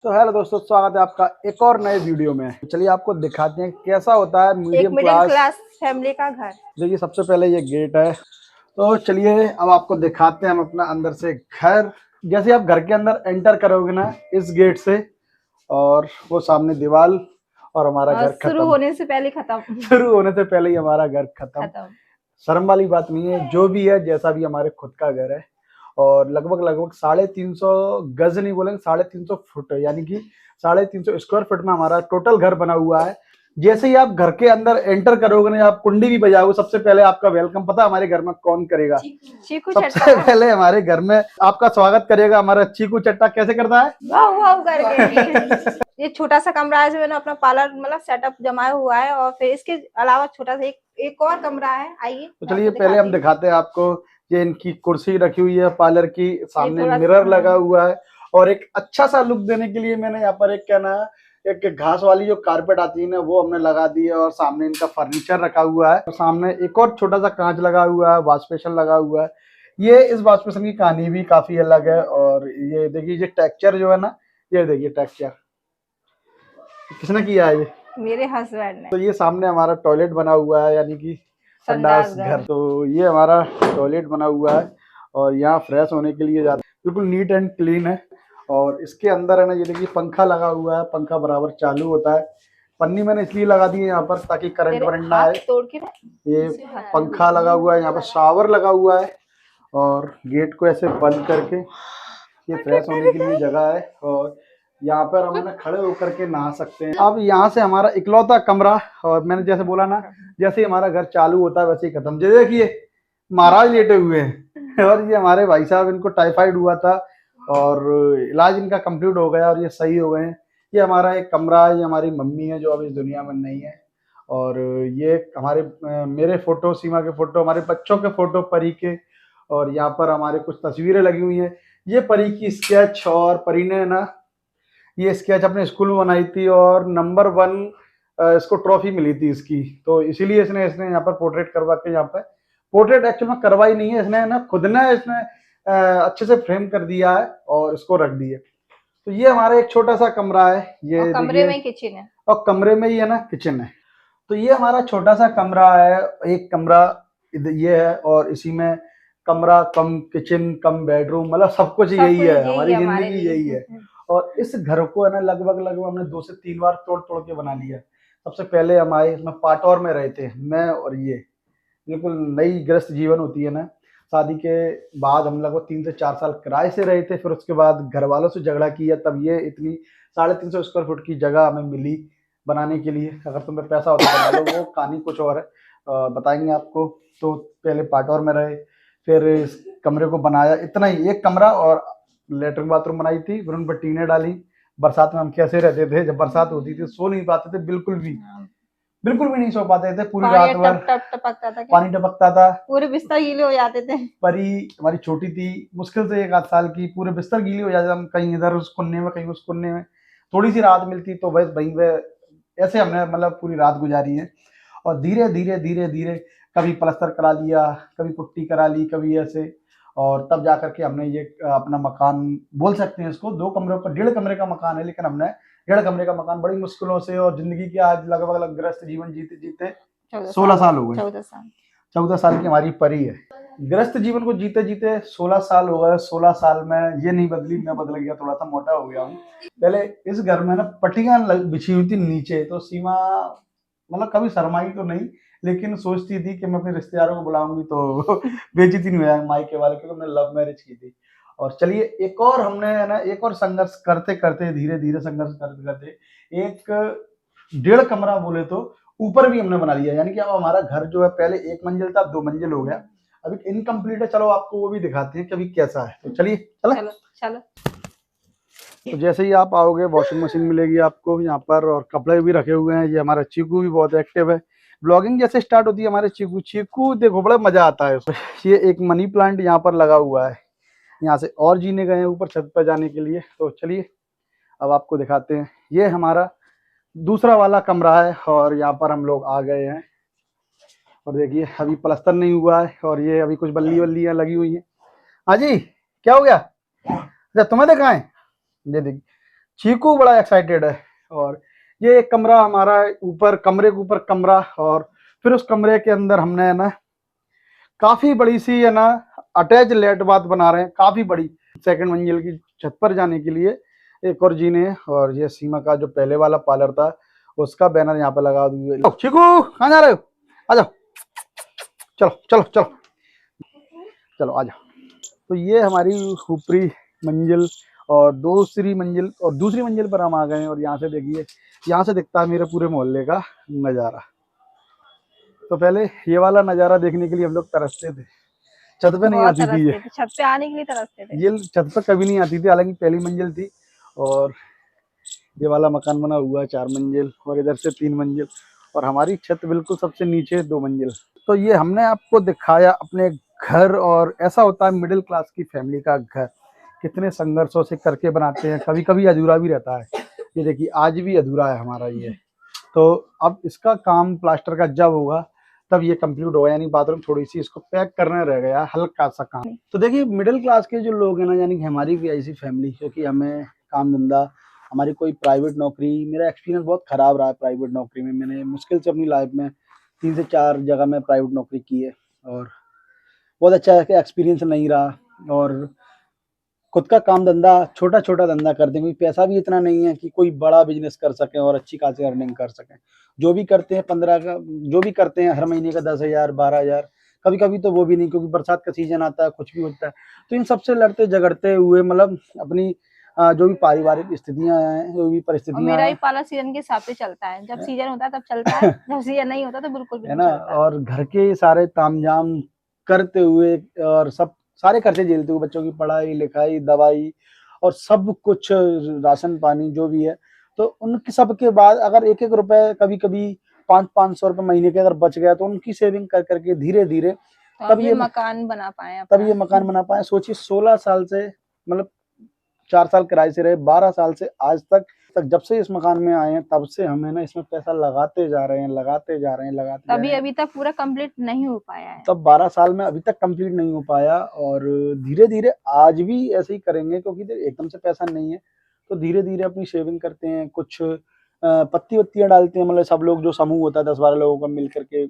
तो हेलो दोस्तों, स्वागत है आपका एक और नए वीडियो में। चलिए आपको दिखाते हैं कैसा होता है एक medium middle class class family का घर। देखिए सबसे पहले ये गेट है। तो चलिए अब आपको दिखाते हैं हम अपना अंदर से घर। जैसे आप घर के अंदर एंटर करोगे ना इस गेट से, और वो सामने दीवार और हमारा घर शुरू खत्म। होने से पहले खत्म। शुरू होने से पहले ही हमारा घर खत्म। खत्म। शर्म वाली बात नहीं है, जो भी है जैसा भी हमारे खुद का घर है। और लगभग लगभग 350 गज नहीं बोलेंगे, 350 फुट, यानी कि 350 स्क्वायर फुट में हमारा टोटल घर बना हुआ है। जैसे ही आप घर के अंदर एंटर करोगे ना, आप कुंडी भी बजाओगे, सबसे पहले आपका वेलकम पता है हमारे घर में कौन करेगा? चीकू सबसे पहले हमारे घर में आपका स्वागत करेगा हमारा चीकू चट्टा। कैसे करता है? वाह वाह करके। ये छोटा सा कमरा है जो मैंने अपना पार्लर मतलब सेटअप जमाया हुआ है, और फिर इसके अलावा छोटा सा एक और कमरा है। आइए तो चलिए पहले हम दिखाते हैं आपको। ये इनकी कुर्सी रखी हुई है पार्लर की, सामने मिरर लगा हुआ है। और एक अच्छा सा लुक देने के लिए मैंने यहाँ पर एक कहना एक घास वाली जो कारपेट आती है ना, वो हमने लगा दी है। और सामने इनका फर्नीचर रखा हुआ है। तो सामने एक और छोटा सा कांच लगा हुआ है, वॉश बेसिन लगा हुआ है। ये इस वॉश बेसिन की कहानी भी काफी अलग है। और ये देखिए ये टेक्सचर जो है ना, ये देखिए टेक्सचर किसने किया है? ये मेरे हस्बैंड ने। तो ये सामने हमारा टॉयलेट बना हुआ है, यानी कि संडास घर। तो ये हमारा टॉयलेट बना हुआ है और यहाँ फ्रेश होने के लिए जाते हैं। बिल्कुल नीट एंड क्लीन है। और इसके अंदर है ना, ये देखिए पंखा लगा हुआ है, पंखा बराबर चालू होता है। पन्नी मैंने इसलिए लगा दी है यहाँ पर ताकि करंट वरंट ना आए। ये पंखा लगा हुआ है, यहाँ पर शावर लगा हुआ है। और गेट को ऐसे बंद करके ये फ्रेश होने के लिए जगह है। और यहाँ पर हम ना खड़े होकर के नहा सकते हैं। अब यहाँ से हमारा इकलौता कमरा, और मैंने जैसे बोला ना, जैसे हमारा घर चालू होता है वैसे ही खत्म। ये देखिए महाराज लेटे हुए हैं। और ये हमारे भाई साहब, इनको टाइफाइड हुआ था और इलाज इनका कंप्लीट हो गया और ये सही हो गए हैं। ये हमारा एक कमरा है, ये हमारी मम्मी है जो अब इस दुनिया में नहीं है। और ये हमारे मेरे फोटो, सीमा के फोटो, हमारे बच्चों के फोटो, परी के। और यहाँ पर हमारे कुछ तस्वीरें लगी हुई हैं। ये परी की स्केच, और परी ने ना ये स्केच अपने स्कूल में बनाई थी और नंबर 1 इसको ट्रॉफी मिली थी इसकी। तो इसीलिए इसने यहाँ पर पोर्ट्रेट करवा के, यहाँ पर पोर्ट्रेट एक्चुअल में करवाई नहीं है इसने ना, खुद ने इसने अच्छे से फ्रेम कर दिया है और इसको रख दिया। तो ये हमारा एक छोटा सा कमरा है। ये कमरे में किचन है, और कमरे में ही है ना किचन है। तो ये हमारा छोटा सा कमरा है। एक कमरा ये है और इसी में कमरा कम किचन कम बेडरूम, मतलब सब कुछ यही है। हमारी जिंदगी यही है। और इस घर को है ना लगभग लगभग हमने 2 से 3 बार तोड़ तोड़ के बना लिया। सबसे पहले हम आए, इसमें पाटौर में रहे थे मैं और ये। बिल्कुल नई गृहस्थ जीवन होती है ना, शादी के बाद हम लोग 3 से 4 साल किराए से रहे थे। फिर उसके बाद घर वालों से झगड़ा किया, तब ये इतनी 350 स्क्वायर फुट की जगह हमें मिली बनाने के लिए। अगर तुम्हें पैसा होता है बना लो, वो कहानी कुछ और है, बताएंगे आपको। तो पहले पाटौर में रहे, फिर इस कमरे को बनाया, इतना ही एक कमरा और लेटरिन बाथरूम बनाई थी। फिर उन पर टीने डाली। बरसात में हम कैसे रहते थे, जब बरसात होती थी सो नहीं पाते थे, बिल्कुल भी नहीं सो पाते थे। पूरी रात भर टपकता था, पानी टपकता था, पूरे बिस्तर गीले हो जाते थे। परी हमारी छोटी थी, मुश्किल से 1 आध साल की, पूरे बिस्तर गीले हो जाते। हम कहीं इधर उस कोने में, कहीं उस कोने में, थोड़ी सी रात मिलती तो बस वहीं पे ऐसे हमने मतलब पूरी रात गुजारी है। और धीरे धीरे धीरे धीरे कभी प्लास्टर करा लिया, कभी पुट्टी करा ली, कभी ऐसे। और तब जाकर के हमने ये अपना मकान बोल सकते हैं इसको। 2 कमरों का 1.5 कमरे का मकान है, लेकिन हमने 1.5 कमरे का मकान बड़ी मुश्किलों से, और जिंदगी के आज लगभग गृहस्थ जीवन जीते जीते 16 साल हो गए। 14 साल की हमारी परी है। गृहस्थ जीवन को जीते जीते 16 साल हो गए। 16 साल में ये नहीं बदली, मैं बदल गया, थोड़ा सा मोटा हो गया हूँ। पहले इस घर में ना पट्टियां बिछी हुई थी नीचे। तो सीमा मतलब कभी शर्माई तो नहीं, लेकिन सोचती थी कि मैं अपने रिश्तेदारों को बुलाऊंगी तो बेइज्जती नहीं हो जाएगी मायके वाले, क्योंकि मैंने लव मैरिज की थी। और चलिए एक और हमने ना एक और संघर्ष करते करते, धीरे धीरे संघर्ष करते करते एक 1.5 कमरा बोले तो ऊपर भी हमने बना लिया। यानी कि अब हमारा घर जो है पहले 1 मंजिल था, अब 2 मंजिल हो गया। अभी इनकम्प्लीट है, चलो आपको वो भी दिखाते हैं कि अभी कैसा है। तो चलिए चलो। तो जैसे ही आप आओगे, वॉशिंग मशीन मिलेगी आपको यहाँ पर, और कपड़े भी रखे हुए हैं। ये हमारा चीकू भी बहुत एक्टिव है। ब्लॉगिंग जैसे स्टार्ट होती है हमारे चीकू देखो बड़ा मजा आता है उसमें। ये एक मनी प्लांट यहाँ पर लगा हुआ है, यहाँ से और जीने गए हैं ऊपर छत पर जाने के लिए। तो चलिए अब आपको दिखाते हैं। ये हमारा दूसरा वाला कमरा है और यहाँ पर हम लोग आ गए हैं। और देखिए अभी प्लास्टर नहीं हुआ है, और ये अभी कुछ बल्ली वल्लियाँ लगी हुई हैं। हाँ जी, क्या हो गया? अच्छा तुम्हें दिखाएं? ये देखिए चीकू बड़ा एक्साइटेड है। और ये एक कमरा हमारा ऊपर, कमरे के ऊपर कमरा, और फिर उस कमरे के अंदर हमने है ना काफी बड़ी सी है ना अटैच लेट बाथ बना रहे हैं, काफी बड़ी, सेकंड मंजिल की छत पर जाने के लिए एक और जीने। और ये सीमा का जो पहले वाला पार्लर था उसका बैनर यहाँ पे लगा दिए। चीकू कहाँ जा रहे हो, आ जाओ, चलो चलो चलो चलो आ जाओ। तो ये हमारी ऊपरी मंजिल और दूसरी मंजिल पर हम आ गए हैं। और यहाँ से देखिए, यहाँ से दिखता है मेरे पूरे मोहल्ले का नज़ारा। तो पहले ये वाला नज़ारा देखने के लिए हम लोग तरसते थे, छत पे नहीं आती थी ये, छत पे आने के लिए तरसते थे। ये छत पे कभी नहीं आती थी, हालांकि पहली मंजिल थी। और ये वाला मकान बना हुआ है 4 मंजिल, और इधर से 3 मंजिल, और हमारी छत बिल्कुल सबसे नीचे 2 मंजिल। तो ये हमने आपको दिखाया अपने घर, और ऐसा होता है मिडिल क्लास की फैमिली का घर, कितने संघर्षों से करके बनाते हैं, कभी कभी अधूरा भी रहता है। ये देखिए आज भी अधूरा है हमारा ये। तो अब इसका काम प्लास्टर का जब होगा तब ये कंप्लीट होगा, यानी बाथरूम थोड़ी सी इसको पैक करना रह गया, हल्का सा काम। तो देखिए मिडिल क्लास के जो लोग हैं ना, यानी कि हमारी भी ऐसी फैमिली, क्योंकि हमें काम धंधा, हमारी कोई प्राइवेट नौकरी, मेरा एक्सपीरियंस बहुत खराब रहा है प्राइवेट नौकरी में। मैंने मुश्किल से अपनी लाइफ में 3 से 4 जगह में प्राइवेट नौकरी की है, और बहुत अच्छा एक्सपीरियंस नहीं रहा। और खुद का काम धंधा, छोटा छोटा धंधा करते हैं, क्योंकि पैसा भी इतना नहीं है कि कोई बड़ा बिजनेस कर सकें और अच्छी खासी अर्निंग कर सकें। जो भी करते हैं 15 का, जो भी करते हैं हर महीने का 10,000 12,000, कभी कभी तो वो भी नहीं, क्योंकि बरसात का सीजन आता है, कुछ भी होता है। तो इन सबसे लड़ते झगड़ते हुए, मतलब अपनी जो भी पारिवारिक स्थितियां हैं, जो भी परिस्थितियां, मेरा ही पाला सीजन के हिसाब से चलता है, जब सीजन होता है तब चलता है, जब सीजन नहीं होता तो बिल्कुल भी है नहीं ना। चलता। और घर के सारे तामझाम करते हुए और सब सारे खर्चे झेलते हुए, बच्चों की पढ़ाई लिखाई, दवाई और सब कुछ, राशन पानी जो भी है, तो उनके सब के बाद अगर 1-1 रुपए, कभी कभी 500-500 रुपए महीने के अगर बच गया, तो उनकी सेविंग कर करके धीरे धीरे तब ये मकान बना पाए। सोचिए 16 साल से, मतलब 4 साल किराए से रहे, 12 साल से आज तक जब से इस मकान में आए हैं तब से हमें ना इसमें पैसा लगाते जा रहे हैं। तभी अभी तक पूरा कंप्लीट नहीं हो पाया है। तब 12 साल में अभी तक कंप्लीट नहीं हो पाया, और धीरे धीरे आज भी ऐसे ही करेंगे, क्योंकि एकदम से पैसा नहीं है। तो धीरे धीरे अपनी सेविंग करते हैं, कुछ पत्ती वत्तियां डालते हैं, मतलब सब लोग जो समूह होता है 10-12 लोगों का मिल करके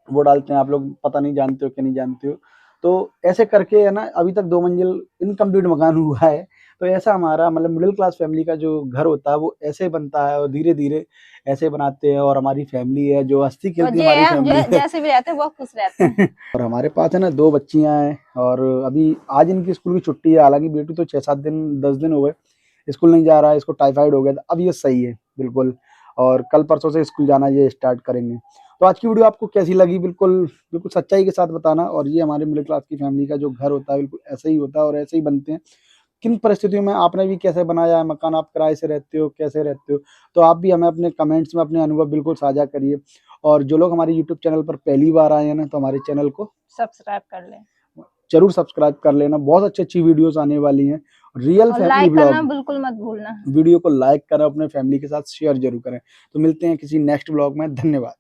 वो डालते हैं। आप लोग पता नहीं जानते हो कि नहीं जानते हो। तो ऐसे करके है ना अभी तक 2 मंजिल इनकम्प्लीट मकान हुआ है। तो ऐसा हमारा, मतलब मिडिल क्लास फैमिली का जो घर होता है वो ऐसे बनता है, और धीरे धीरे ऐसे बनाते हैं। और हमारी फैमिली है जो हंसती खेलती हमारी फैमिली है, जैसे भी रहते हैं बहुत खुश रहते हैं। और हमारे पास है ना 2 बच्चियां हैं, और अभी आज इनकी स्कूल की छुट्टी है। हालांकि बेटी तो 6-7 दिन 10 दिन हो गए स्कूल नहीं जा रहा है, इसको टाइफाइड हो गया था, अब ये सही है बिल्कुल, और कल परसों से स्कूल जाना ये स्टार्ट करेंगे। तो आज की वीडियो आपको कैसी लगी, बिल्कुल बिल्कुल सच्चाई के साथ बताना। और ये हमारे मिडिल क्लास की फैमिली का जो घर होता है बिल्कुल ऐसे ही होता है, और ऐसे ही बनते हैं। किन परिस्थितियों में आपने भी कैसे बनाया है मकान, आप किराए से रहते हो, कैसे रहते हो, तो आप भी हमें अपने कमेंट्स में अपने अनुभव बिल्कुल साझा करिए। और जो लोग हमारे यूट्यूब चैनल पर पहली बार आए हैं ना, तो हमारे चैनल को सब्सक्राइब कर लें, जरूर सब्सक्राइब कर लेना, बहुत अच्छी अच्छी वीडियोस आने वाली हैं, रियल फैमिली ब्लॉग। करना बिल्कुल मत भूलना, वीडियो को लाइक करें, अपने फैमिली के साथ शेयर जरूर करें। तो मिलते हैं किसी नेक्स्ट ब्लॉग में, धन्यवाद।